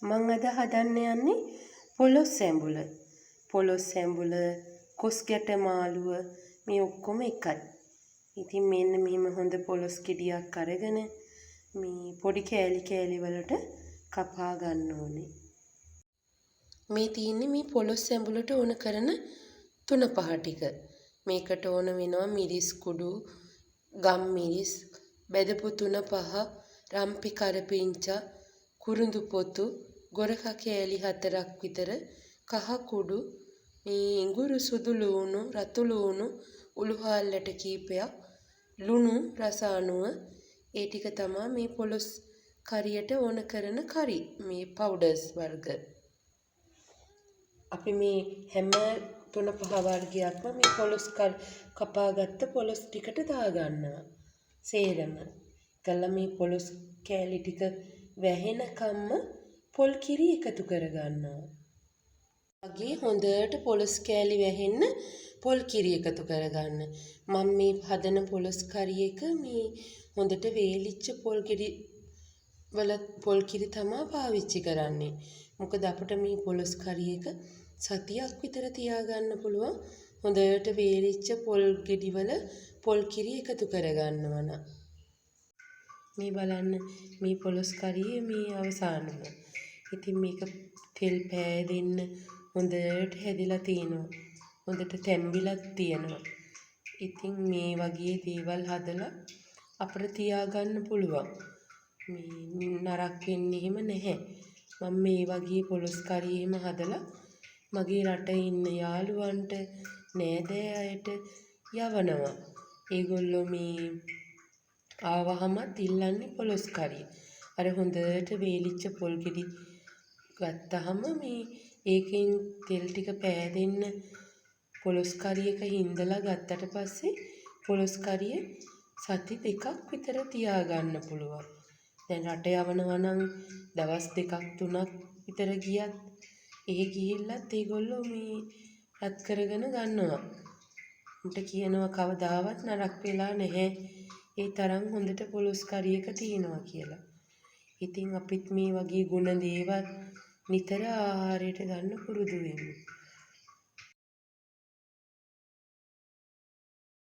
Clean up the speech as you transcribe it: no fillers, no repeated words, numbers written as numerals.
මං අද හදන්න යන්නේ පොලොස් ඇඹුල. පොලොස් ඇඹුල, කොස් ගැට මාළුව මේ ඔක්කොම එකයි. ඉතින් මෙන්න මෙහෙම හොඳ පොලොස් ගෙඩියක් අරගෙන මේ පොඩි කෑලි කෑලි වලට කපා ගන්න ඕනේ. මේ තියෙන්නේ මේ පොලොස් ඇඹුලට ඕන කරන තුන පහ ටික. මේකට ඕන වෙනවා මිරිස් කුඩු, ගම් මිරිස්, බෙදපු තුන පහ, රම්පි කරපිංචා, කුරුඳු පොතු, ගොරක කෑලි 4ක් විතර, කහ කුඩු, මේ ඉඟුරු සුදු ලූණු, රතු ලූණු, උළුහාල්ලට කීපයක්, ලුණු රස අනුව ඒ ටික තමයි මේ පොලොස් කරියට ඕන කරන කරි. මේ පවුඩර්ස් වර්ග. අපි මේ හැම තුන පහ වර්ගයක්ම මේ පොලොස් කපාගත්ත පොලොස් ටිකට දාගන්නවා. සේරම. කළා මේ පොලොස් කෑලි ටික වැහෙනකම්ම පොල් කිරි එකතු කරගන්නවා. වගේ හොඳට පොලොස් කෑලි වැහෙන්න පොල් කිරි එකතු කරගන්න. මම මේ හදන පොලොස් කරි එක මේ හොඳට වේලිච්ච පොල් කිරි තමයි පාවිච්චි කරන්නේ. මොකද අපිට මේ පොලොස් කරි එක සතියක් විතර තියාගන්න පුළුවන්. හොඳට වේලිච්ච පොල් ගෙඩිවල පොල් කිරි එකතු කරගන්නවා නම්. මේ බලන්න මේ පොලොස් කරියේ මේ අවසානම. ඉතින් මේක තෙල් පෑදෙන්න හොඳට හැදිලා තියෙනවා. හොඳට තැම්බිලත් තියෙනවා. ඉතින් මේ වගේ දේවල් හදලා අපිට තියාගන්න පුළුවන්. මේ නරක වෙන්නේ එහෙම නැහැ. මම මේ වගේ පොලොස් කරි එහෙම හදලා මගේ රටේ ඉන්න යාළුවන්ට නෑදෑයන්ට යවනවා. ඒගොල්ලෝ මේ ආවහමත් ඉල්ලන්නේ පොලොස් කරි. අර හොඳට වේලිච්ච පොල් ගෙඩි ගත්තාම මේ ඒකෙන් තෙල් ටික පෑදෙන්න පොලොස් කරි එක හිඳලා ගත්තට පස්සේ පොලොස් කරිය සති 2ක් විතර තියාගන්න පුළුවන්. දැන් රට යවනවා නම් දවස් 2ක් 3ක් විතර ගියත් ඒ ගිහිල්ලත් ඒගොල්ලෝ මේ රත් කරගෙන ගන්නවා. උන්ට කියනවා කවදාවත් නරක වෙලා නැහැ. ඒ තරම් හොඳට පොලොස් කරි එක තියෙනවා කියලා. ඉතින් අපිත් මේ වගේ ගුණ දේවල් නිතර ආහාරයට ගන්න පුරුදු වෙමු.